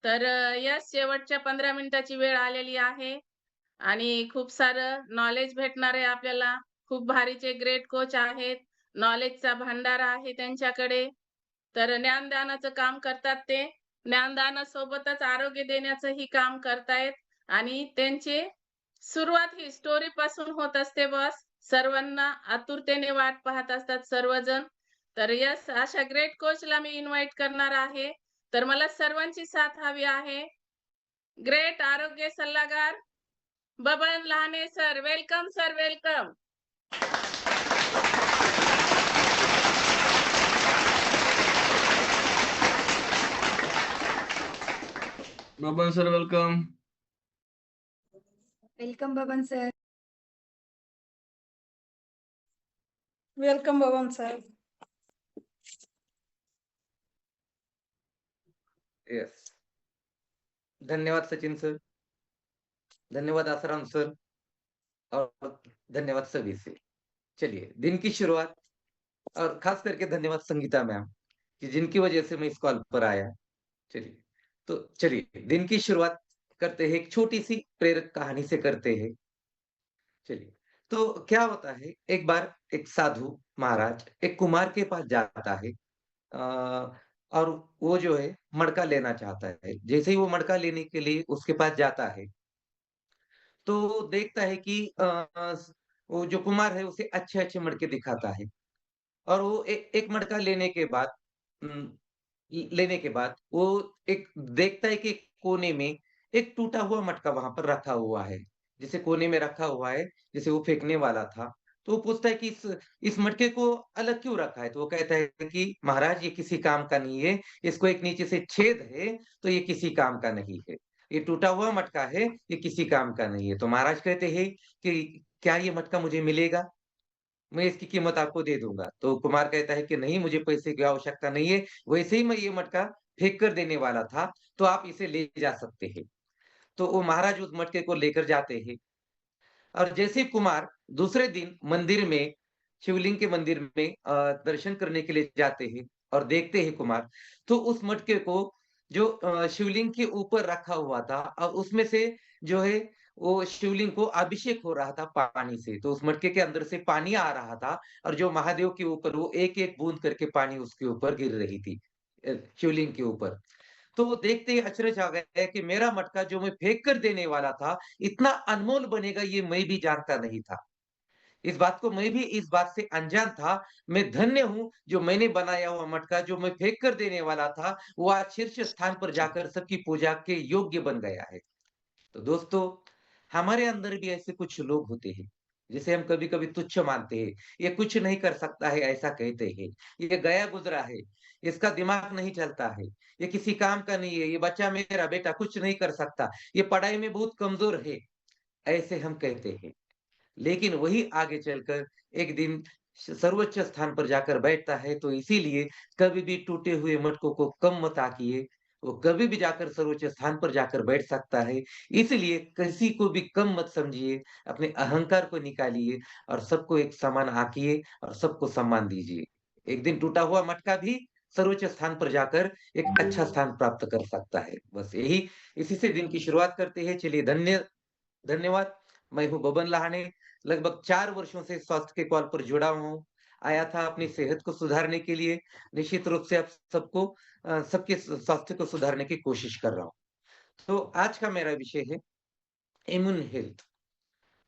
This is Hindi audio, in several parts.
तर यस शेवटच्या 15 मिनिटाची वेळ आलेली आहे आणि खूप सारं नॉलेज भेटणार आहे आपल्याला. खूप भारीचे ग्रेट कोच आहेत. नॉलेजचा भंडारा आहे त्यांच्याकडे. तर ज्ञानदानाचं काम करतात ते. ज्ञानदानासोबतच आरोग्य देण्याचंही काम करतायत आणि त्यांची सुरुवात ही स्टोरीपासून होत असते बॉस. सर्वांना आतुरतेने वाट पाहत असतात सर्वजण. तर येस, अशा ग्रेट कोचला मी इन्व्हाईट करणार आहे. तर मला सर्वांची साथ हवी आहे. ग्रेट आरोग्य सल्लागार Baban Lahane sir. Welcome sir, welcome. Baban sir welcome. Welcome Baban sir. Welcome Baban sir. Yes. धन्यवाद सचिन सर, धन्यवाद आसाराम सर और धन्यवाद सभी से। चलिए दिन की शुरुआत और खास करके धन्यवाद संगीता मैम कि जिनकी वजह से मैं इस कॉल पर आया। चलिए चलिए दिन की शुरुआत करते हैं, एक छोटी सी प्रेरक कहानी से करते हैं। चलिए तो क्या होता है, एक बार एक साधु महाराज एक कुमार के पास जाता है। और वो जो है मटका लेना चाहता है। जैसे ही वो मटका लेने के लिए उसके पास जाता है, तो देखता है कि वो जो कुमार है उसे अच्छे-अच्छे मटके दिखाता है और वो एक मटका उम, लेने के बाद वो एक देखता है कि कोने में एक टूटा हुआ मटका वहाँ पर रखा हुआ है। जैसे कोने में रखा हुआ है, जैसे वो फेंकने वाला था। तो वो पूछता है कि इस मटके को अलग क्यों रखा है? तो वो कहता है कि महाराज ये किसी काम का नहीं है, इसको एक नीचे से छेद है, तो ये किसी काम का नहीं है। ये टूटा हुआ मटका है, ये किसी काम का नहीं है। तो महाराज कहते हैं कि क्या ये मटका मुझे मिलेगा? मैं इसकी कीमत आपको दे दूँगा। तो कुमार कहता है कि नहीं मुझे पैसे की आवश्यकता नहीं है, वैसे ही मैं ये मटका फेंक कर देने वाला था, तो आप इसे ले जा सकते हैं। तो वो महाराज उस मटके को लेकर जाते हैं और जैसे ही कुमार दूसरे दिन मंदिर में शिवलिंग के मंदिर में दर्शन करने के लिए जाते हैं और देखते हैं कुमार, तो उस मटके को जो शिवलिंग के ऊपर रखा हुआ था और उसमें से जो है वो शिवलिंग को अभिषेक हो रहा था पानी से। तो उस मटके के अंदर से पानी आ रहा था और जो महादेव के ऊपर वो एक-एक बूंद करके पानी उसके ऊपर गिर रही थी शिवलिंग के ऊपर। तो वो देखते ही अचरज आ गया कि मेरा मटका जो मैं फेंक कर देने वाला था, इतना अनमोल बनेगा ये मैं भी जानता नहीं था। मैं भी इस बात से अनजान था। मैं धन्य हूँ जो मैंने बनाया हुआ मटका जो मैं फेंक कर देने वाला था, वो आज शीर्ष स्थान पर जाकर सबकी पूजा के योग्य बन गया है। तो दोस्तों, हमारे अंदर भी ऐसे कुछ लोग होते हैं, जिसे हम कभी-कभी तुच्छ मानते हैं। ये कुछ नहीं कर सकता है ऐसा कहते हैं। ये गया गुज़रा है, इसका दिमाग नहीं चलता है, ये किसी काम का नहीं है, ये बच्चा मेरा बेटा कुछ नहीं कर सकता, ये पढ़ाई में बहुत कमज़ोर है, ऐसे हम कहते हैं। लेकिन वही आगे चलकर एक दिन सर्वोच्च स्थान पर जाकर बैठता है, तो इसीलिए कभी भी टूटे हुए मटकों को कम मत आँकिए। वो कभी भी जाकर सर्वोच्च स्थान पर जाकर बैठ सकता है। इसलिए किसी को भी कम मत समझिए, अपने अहंकार को निकालिए और सबको एक समान आँकिए और सबको सम्मान दीजिए। एक दिन टूटा हुआ मटका भी सर्वोच्च स्थान पर जाकर एक अच्छा स्थान प्राप्त कर सकता है। बस इसी से दिन की शुरुआत करते हैं। चलिए धन्यवाद। मैं हूँ बबन लहाने, लगभग 4 वर्षों से स्वास्थ्य के कॉल पर जुड़ा हूँ। आया था अपनी सेहत को सुधारने के लिए, निश्चित रूप से आप सबके स्वास्थ्य को सुधारने की कोशिश कर रहा हूँ। तो आज का मेरा विषय है इम्यून हेल्थ,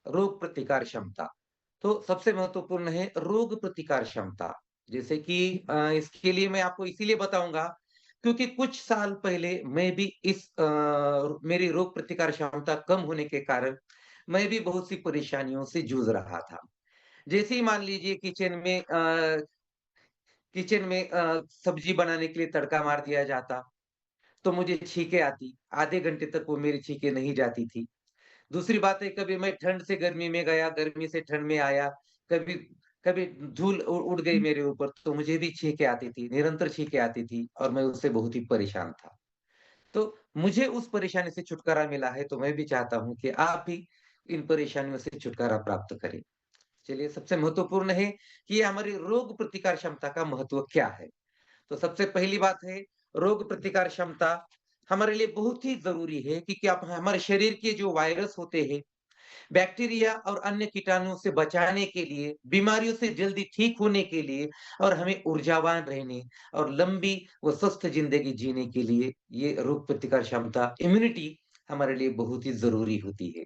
रोग प्रतिकार क्षमता। तो सबसे महत्वपूर्ण है रोग प्रतिकार क्षमता। जैसे कि इसके लिए मैं आपको इसीलिए बताऊँगा क्योंकि कुछ साल पहले मैं भी मेरी रोग प्रतिकार क्षमता कम होने के कारण मैं भी बहुत सी परेशानियों से जूझ रहा था। जैसे ही मान लीजिए किचन में सब्जी बनाने के लिए तड़का मार दिया जाता, तो मुझे छींकें आती। आधे घंटे तक वो मेरी छींकें नहीं जाती थी। दूसरी बात है कभी मैं ठंड से गर्मी में गया, गर्मी से ठंड में आया, कभी कभी धूल उड़ गई मेरे ऊपर तो मुझे भी छींकें आती थी, निरंतर छींकें आती थी और मैं उससे बहुत ही परेशान था। तो मुझे उस परेशानी से छुटकारा मिला है, तो मैं भी चाहता हूँ कि आप भी इन परेशानियों से छुटकारा प्राप्त करें। चलिए सबसे महत्वपूर्ण है कि ये हमारी रोग प्रतिकार क्षमता का महत्व क्या है? तो सबसे पहली बात है रोग प्रतिकार क्षमता हमारे लिए बहुत ही ज़रूरी है कि क्या हमारे शरीर के जो वायरस होते हैं, बैक्टीरिया और अन्य कीटाणुओं से बचाने के लिए, बीमारियों से जल्दी ठीक होने के लिए और हमें ऊर्जावान रहने और लंबी व स्वस्थ ज़िंदगी जीने के लिए ये रोग प्रतिकार क्षमता, इम्यूनिटी हमारे लिए बहुत ही ज़रूरी होती है।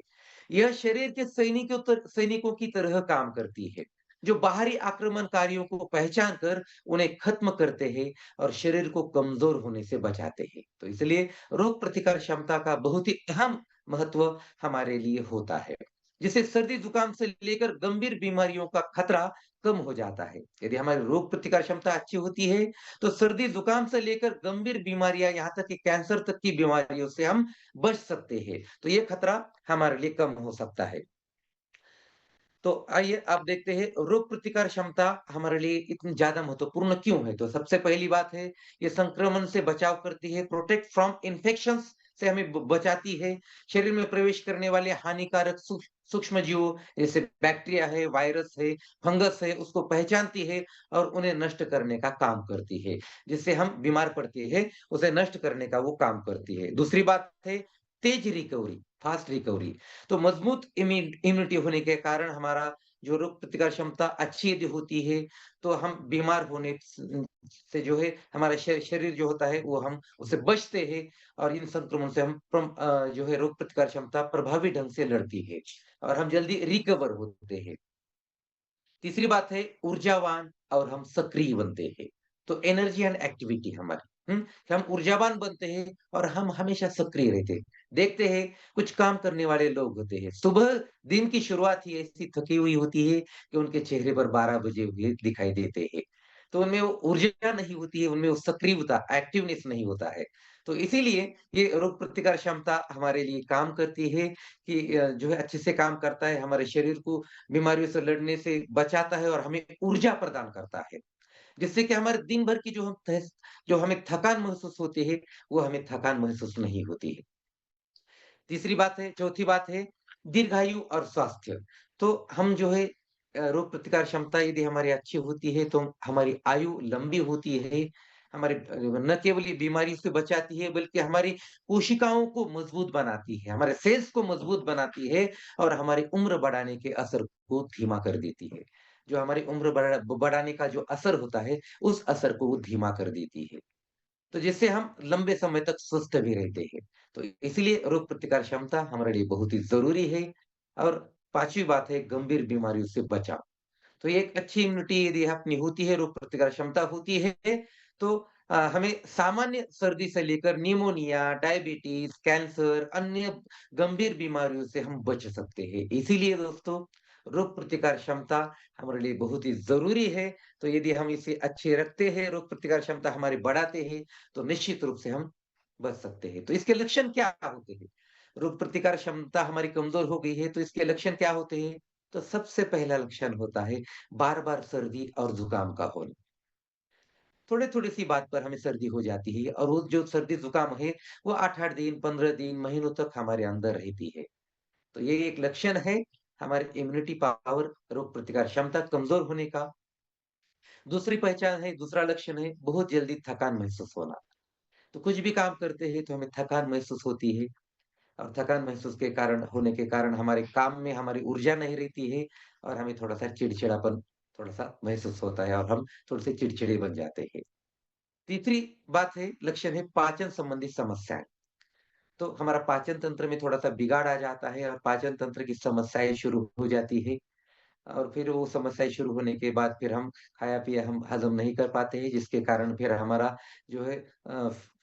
यह शरीर के सैनिकों की तरह काम करती है, जो बाहरी आक्रमणकारियों को पहचान कर उन्हें खत्म करते हैं और शरीर को कमज़ोर होने से बचाते हैं। तो इसलिए रोग प्रतिकार क्षमता का बहुत ही अहम महत्व हमारे लिए होता है। जिससे सर्दी-जुकाम से लेकर गंभीर बीमारियों का खतरा कम हो जाता है। यदि हमारी रोग प्रतिकार क्षमता अच्छी होती है, तो सर्दी-जुकाम से लेकर गंभीर बीमारियाँ यहाँ तक कि कैंसर तक की बीमारियों से हम बच सकते हैं। तो ये खतरा हमारे लिए कम हो सकता है। तो आइए अब देखते हैं रोग प्रतिकार क्षमता हमारे लिए इतनी ज़्यादा महत्वपूर्ण क्यों है? तो सबसे पहली बात है, ये संक्रमण से बचाव करती है, प्रोटेक्ट फ्रॉम इन्फेक्शंस से हमें ब बचाती है। शरीर में प्रवेश करने वाले हानिकारक सूक्ष्मजीवों जैसे बैक्टीरिया है, वायरस है, फंगस है, उसको पहचानती है और उन्हें नष्ट करने का काम करती है। जिससे हम बीमार पड़ते हैं, उसे नष्ट करने का वो काम करती है। दूसरी बात है तेज़ रिकवरी, फास्ट रिकवरी। तो मजबूत इम्यूनिटी होने के कारण हमारा जो रोग प्रतिकार क्षमता अच्छी यदि होती है, तो हम बीमार होने से जो है हमारा शरीर जो होता है वो हम उससे बचते हैं और इन संक्रमण से हम जो है रोग प्रतिकार क्षमता प्रभावी ढंग से लड़ती है और हम जल्दी रिकवर होते हैं। तीसरी बात है ऊर्जावान और हम सक्रिय बनते हैं। तो एनर्जी एंड एक्टिविटी हमारी कि हम ऊर्जावान बनते हैं और हम हमेशा सक्रिय रहते हैं। देखते हैं कुछ काम करने वाले लोग होते हैं। सुबह दिन की शुरुआत ही ऐसी थकी हुई होती है कि उनके चेहरे पर 12 बजे हुए दिखाई देते हैं। तो उनमें वो ऊर्जा नहीं होती है, उनमें वो सक्रियता, एक्टिवनेस नहीं होता है। तो इसीलिए ये रोग प्रतिकार क्षमता हमारे लिए काम करती है कि जो है अच्छे से काम करता है, हमारे शरीर को बीमारियों से लड़ने से बचाता है और हमें ऊर्जा प्रदान करता है। जिससे कि हमारे दिन भर की जो हमें थकान महसूस होती है, वो हमें थकान महसूस नहीं होती है। चौथी बात है दीर्घायु और स्वास्थ्य। तो हम जो है रोग प्रतिकार क्षमता यदि हमारी अच्छी होती है, तो हमारी आयु लंबी होती है। हमारे न केवल ये बीमारी से बचाती है, बल्कि हमारी कोशिकाओं को मजबूत बनाती है, हमारे सेल्स को मजबूत बनाती है और हमारी उम्र बढ़ाने के असर को धीमा कर देती है। जो हमारी उम्र बढ़ाने का जो असर होता है, उस असर को वो धीमा कर देती है। तो जिससे हम लंबे समय तक स्वस्थ भी रहते हैं। तो इसीलिए रोग प्रतिकार क्षमता हमारे लिए बहुत ही ज़रूरी है और 5वीं बात है गंभीर बीमारियों से बचाव। तो ये एक अच्छी इम्यूनिटी यदि अपनी होती है, रोग प्रतिकार क्षमता होती है, तो हमें सामान्य सर्दी से लेकर निमोनिया, डायबिटीज़, कैंसर, अन्य गंभीर बीमारियों से हम बच सकते हैं। इसीलिए दोस्तों, रोग प्रतिकार क्षमता हमारे लिए बहुत ही ज़रूरी है। तो यदि हम इसे अच्छे रखते हैं, रोग प्रतिकार क्षमता हमारी बढ़ाते हैं, तो निश्चित रूप से हम बच सकते हैं। तो इसके लक्षण क्या होते हैं? रोग प्रतिकार क्षमता हमारी कमज़ोर हो गई है, तो इसके लक्षण क्या होते हैं? तो सबसे पहला लक्षण होता है बार-बार सर्दी और जुकाम का होना। थोड़े-थोड़े सी बात पर हमें सर्दी हो जाती है और वो जो सर्दी-जुकाम है, वो 8-8 दिन, 15 दिन, महीनों तक हमारे अंदर रहती है। तो ये एक लक्षण है हमारे इम्यूनिटी पावर, रोग प्रतिकार क्षमता कमज़ोर होने का। दूसरा लक्षण है बहुत जल्दी थकान महसूस होना। तो कुछ भी काम करते हैं तो हमें थकान महसूस होती है और थकान महसूस के कारण होने के कारण हमारे काम में हमारी ऊर्जा नहीं रहती है और हमें थोड़ा-सा चिड़चिड़ापन थोड़ा-सा महसूस होता है और हम थोड़े-से चिड़चिड़े बन जाते हैं। तीसरी बात है लक्षण है पाचन संबंधी समस्याएँ। तो हमारा पाचन तंत्र में थोड़ा-सा बिगाड़ आ जाता है और पाचन तंत्र की समस्याएँ शुरू हो जाती है और फिर वो समस्याएँ शुरू होने के बाद फिर हम खाया-पिया हम हज़म नहीं कर पाते हैं, जिसके कारण फिर हमारा जो है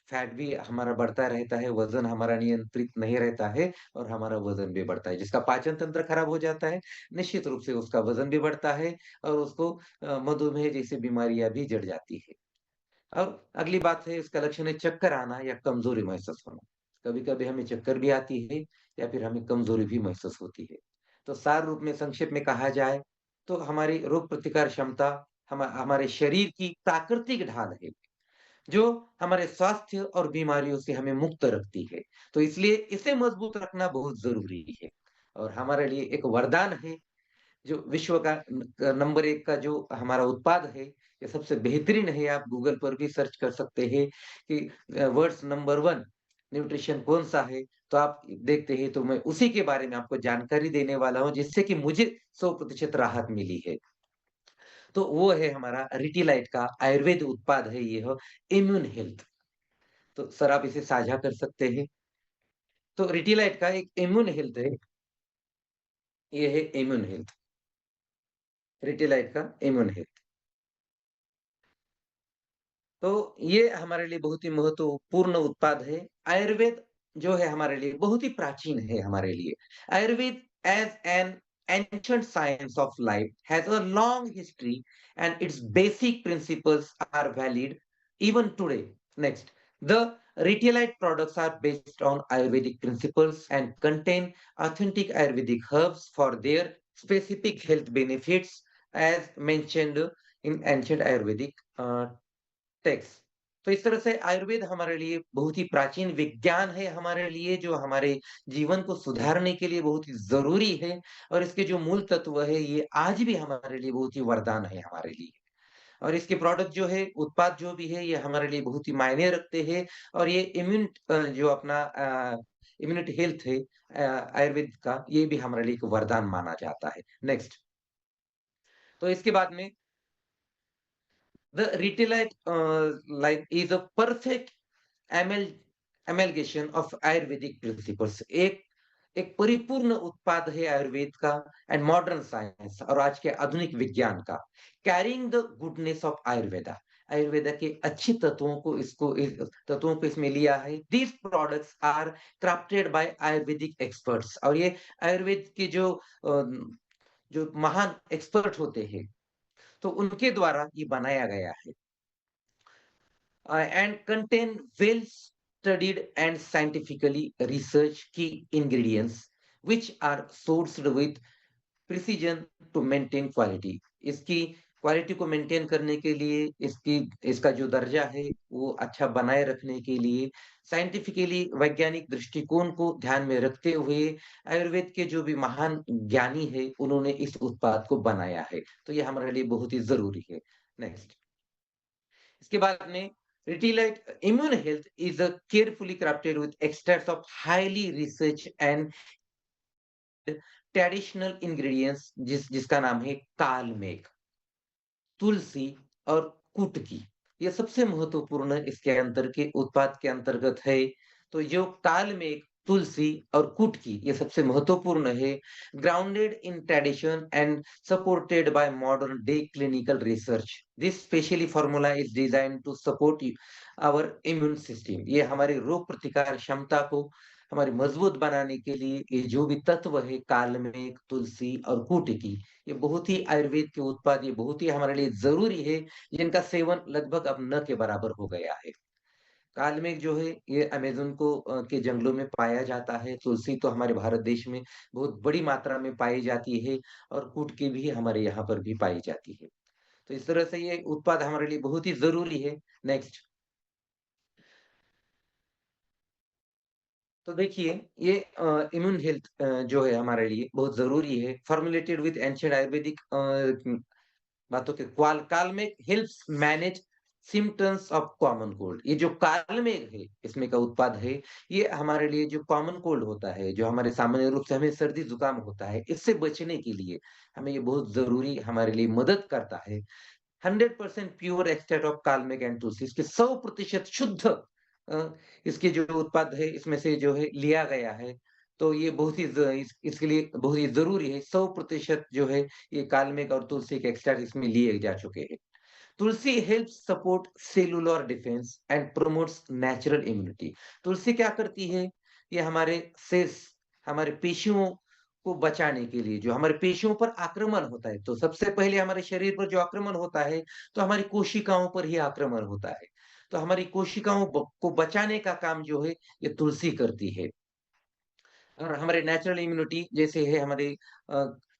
फैट भी हमारा बढ़ता रहता है, वज़न हमारा नियंत्रित नहीं रहता है और हमारा वज़न भी बढ़ता है। जिसका पाचन तंत्र खराब हो जाता है, निश्चित रूप से उसका वज़न भी बढ़ता है और उसको मधुमेह जैसी बीमारियाँ भी जड़ जाती है। अब अगली बात है इसका लक्षण है चक्कर आना या कमज़ोरी महसूस होना। कभी-कभी हमें चक्कर भी आती है या फिर हमें कमज़ोरी भी महसूस होती है। तो सार रूप में संक्षेप में कहा जाए तो हमारी रोग प्रतिकार क्षमता हमारे शरीर की प्राकृतिक ढाल है, जो हमारे स्वास्थ्य और बीमारियों से हमें मुक्त रखती है। तो इसलिए इसे मजबूत रखना बहुत ज़रूरी है और हमारे लिए एक वरदान है जो विश्व का नंबर 1 का जो हमारा उत्पाद है, ये सबसे बेहतरीन है, आप गूगल पर भी सर्च कर सकते हैं कि वर्ड्स नंबर 1 न्यूट्रिशन कौन-सा है, तो आप देखते हैं तो मैं उसी के बारे में आपको जानकारी देने वाला हूँ जिससे कि मुझे 100% राहत मिली है। तो वो है हमारा रिटिलाइट का आयुर्वेद उत्पाद है यह इम्यून हेल्थ। तो सर आप इसे साझा कर सकते हैं। तो रिटिलाइट का एक इम्यून हेल्थ है, ये है इम्यून हेल्थ, रिटिलाइट का इम्यून हेल्थ। तो ये हमारे लिए बहुत ही महत्वपूर्ण उत्पाद है। आयुर्वेद जो है हमारे लिए बहुत ही प्राचीन है हमारे लिए। Ayurveda as an ancient science of life has a long history and its basic principles are valid even today. Next, the Retailite products are based on Ayurvedic principles and contain authentic Ayurvedic herbs for their specific health benefits as mentioned in ancient Ayurvedic text. तो इस तरह से आयुर्वेद हमारे लिए बहुत ही प्राचीन विज्ञान है हमारे लिए जो हमारे जीवन को सुधारने के लिए बहुत ही ज़रूरी है और इसके जो मूल तत्व है ये आज भी हमारे लिए बहुत ही वरदान है हमारे लिए। और इसके प्रोडक्ट जो है उत्पाद जो भी है ये हमारे लिए बहुत ही मायने रखते हैं और ये जो अपना इम्यूनिटी हेल्थ है आयुर्वेद का ये भी हमारे लिए एक वरदान माना जाता है। नेक्स्ट, तो इसके बाद में the Retailite line is a perfect amal amalgamation of Ayurvedic principles. एक एक परिपूर्ण उत्पाद है आयुर्वेद का एंड मॉडर्न साइंस और आज के आधुनिक विज्ञान का caring the goodness of Ayurveda. Ayurveda के अच्छी तत्वों को इसमें लिया है। These products are crafted by Ayurvedic experts और ये आयुर्वेद के जो महान एक्सपर्ट होते हैं तो उनके द्वारा ये बनाया गया है and contain well-studied and scientifically researched key ingredients which are sourced with precision to maintain quality. इसकी क्वालिटी को मेंटेन करने के लिए इसका जो दर्जा है वो अच्छा बनाए रखने के लिए साइंटिफिकली वैज्ञानिक दृष्टिकोण को ध्यान में रखते हुए आयुर्वेद के जो भी महान ज्ञानी है उन्होंने इस उत्पाद को बनाया है। तो ये हमारे लिए बहुत ही जरूरी है। नेक्स्ट, इसके बाद में Retailite Immune Health is a carefully crafted with extracts of highly researched and traditional ingredients जिसका नाम है कालमेघ, तुलसी और कुटकी। ये सबसे महत्वपूर्ण इसके अंतर के उत्पाद के अंतर्गत है। तो जो कालमेघ, तुलसी और कुटकी ये सबसे महत्वपूर्ण है। Grounded in tradition and supported by modern day clinical research. This specially formula is design to support our immune system. ये हमारी रोग प्रतिकार क्षमता को हमारी मजबूत बनाने के लिए ये जो भी तत्व है कालमेघ, तुलसी और कुटकी ये बहुत ही आयुर्वेद के उत्पाद ये बहुत ही हमारे लिए जरूरी है जिनका सेवन लगभग अब न के बराबर हो गया है। कालमेघ जो है ये अमेज़न के जंगलों में पाया जाता है। तुलसी तो हमारे भारत देश में बहुत बड़ी मात्रा में पाई जाती है और कुटकी भी हमारे यहाँ पर भी पाई जाती है। तो इस तरह से ये उत्पाद हमारे लिए बहुत ही ज़रूरी है। नेक्स्ट, तो देखिए ये इम्यून हेल्थ जो है हमारे लिए बहुत ज़रूरी है। फॉर्मुलेटेड विथ एंशिएंट आयुर्वेदिक बातों के kalmegh helps manage symptoms of common cold. ये जो कालमेघ है इसमें का उत्पाद है ये हमारे लिए जो कॉमन कोल्ड होता है जो हमारे सामान्य रूप से हमें सर्दी जुकाम होता है इससे बचने के लिए हमें ये बहुत जरूरी हमारे लिए मदद करता है। 100% प्योर एक्सट्रैक्ट ऑफ कालमेघ एंड तुलसी इसके 100% शुद्ध इसके जो उत्पाद है इसमें से जो है लिया गया है। तो ये बहुत ही इसके लिए बहुत ही जरूरी है। 100% जो है ये कालमेघ और तुलसी के एक्सट्रैक्ट इसमें लिए जा चुके हैं। Tulsi helps support cellular defence and promotes natural immunity. Tulsi क्या करती है? ये हमारे पेशियों को बचाने के लिए जो हमारे पेशियों पर आक्रमण होता है तो सबसे पहले हमारे शरीर पर जो आक्रमण होता है तो हमारी कोशिकाओं पर ही आक्रमण होता है। तो हमारी को बचाने का काम जो है ये तुलसी करती है। और हमारे नेचुरल इम्यूनिटी जैसे है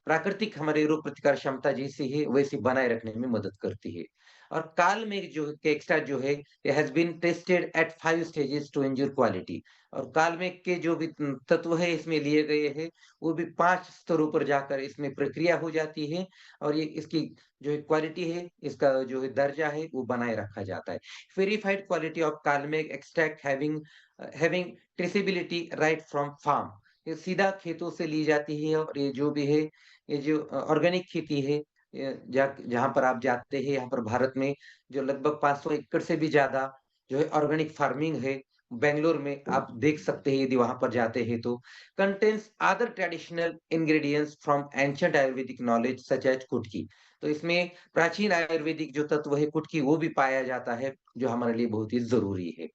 प्राकृतिक हमारे रोग प्रतिकार क्षमता जैसी है वैसी बनाए रखने में मदद करती है। और काल में जो के एक्स्ट्रा जो है ये has been tested at 5 stages to ensure quality. और काल में के जो भी तत्व है इसमें लिए गए हैं वो भी 5 स्तरों पर जाकर इसमें प्रक्रिया हो जाती है और ये इसकी जो क्वालिटी है इसका जो है दर्जा है वो बनाए रखा जाता है। Verified quality of kalmegh extract having having traceability right from farm. ये सीधा खेतों से ली जाती है और ये जो भी है, ये जो ऑर्गेनिक खेती है, जहाँ पर आप जाते हैं, यहाँ पर भारत में जो लगभग 500 एकड़ से भी ज़्यादा जो है ऑर्गेनिक फार्मिंग है, बैंगलोर में आप देख सकते हैं यदि वहाँ पर जाते हैं तो। Contains other traditional ingredients from ancient Ayurvedic knowledge such as कुटकी। तो इसमें प्राचीन आयुर्वेदिक जो तत्व है कुटकी वो भी पाया जाता है, जो हमारे लिए बहुत ही ज़रूरी है।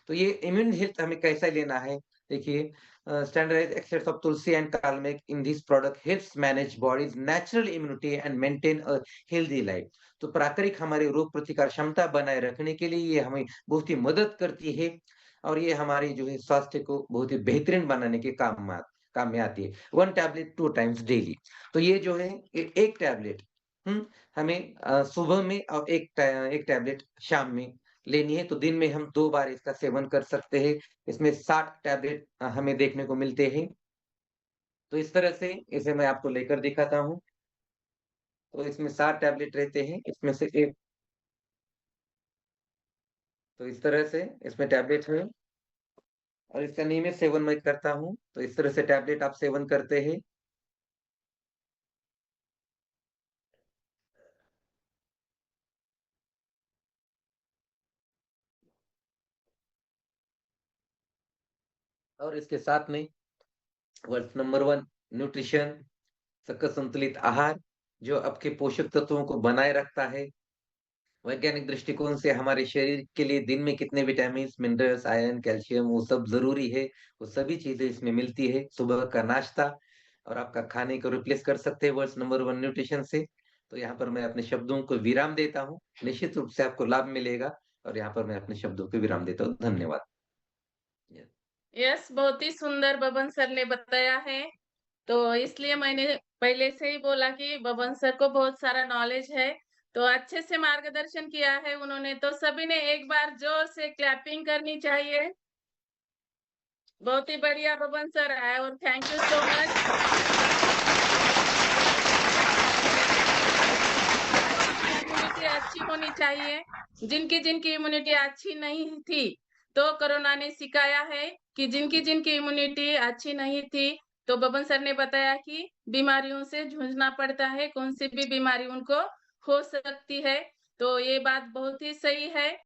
तो ये इम्यून हेल्थ हमें कैसा लेना है? देखिए, standardised extracts of tulsi and kalmegh in this product helps manage body's natural immunity and maintain a healthy life. तो प्राकृतिक हमारी रोग प्रतिकार क्षमता बनाए रखने के लिए ये हमें बहुत ही मदद करती है और ये हमारी जो है स्वास्थ्य को बहुत ही बेहतरीन बनाने के काम में आती है। 1 टैबलेट 2 टाइम्स डेली। तो ये जो है, ए 1 टैबलेट हमें सुबह में और 1 टैबलेट शाम में लेनी है, तो दिन में हम 2 बार इसका सेवन कर सकते हैं। इसमें 60 टैबलेट हमें देखने को मिलते हैं। तो इस तरह से इसे मैं आपको लेकर दिखाता हूँ। तो इसमें 60 टैबलेट रहते हैं, इसमें से एक, तो इस तरह से इसमें टैबलेट है और इसका नियमित सेवन मैं करता हूँ। तो इस तरह से टैबलेट आप सेवन करते हैं। और इसके साथ में वर्ष नंबर 1 न्यूट्रिशन, सकस संतुलित आहार, जो आपके पोषक तत्वों को बनाए रखता है। वैज्ञानिक दृष्टिकोण से हमारे शरीर के लिए दिन में कितने विटामिन्स, मिनरल्स, आयरन, कैल्शियम वो सब ज़रूरी है, वो सभी चीज़ें इसमें मिलती है। सुबह का नाश्ता और आपका खाने को रिप्लेस कर सकते हैं वर्ड्स नंबर 1 न्यूट्रिशन से। तो यहाँ पर मैं अपने शब्दों को विराम देता हूँ। निश्चित रूप से आपको लाभ मिलेगा और यहाँ पर मैं अपने शब्दों को विराम देता हूँ। धन्यवाद। यस। यस, बहुत ही सुंदर बबन सर ने बताया है। तो इसलिए मैंने पहले से ही बोला कि बबन सर को बहुत सारा नॉलेज है। तो अच्छे से मार्गदर्शन किया है उन्होंने, तो सभी ने एक बार जोर से क्लैपिंग करनी चाहिए। बहुत ही बढ़िया बबन सर है और thank you so much. Immunity अच्छी होनी चाहिए। जिनकी इम्यूनिटी अच्छी नहीं थी, तो कोरोना ने सिखाया है कि जिनकी इम्यूनिटी अच्छी नहीं थी, तो बबन सर ने बताया कि बीमारियों से जूझना पड़ता है, कौन सी भी बीमारी उनको हो सकती है। तो ये बात बहुत ही सही है।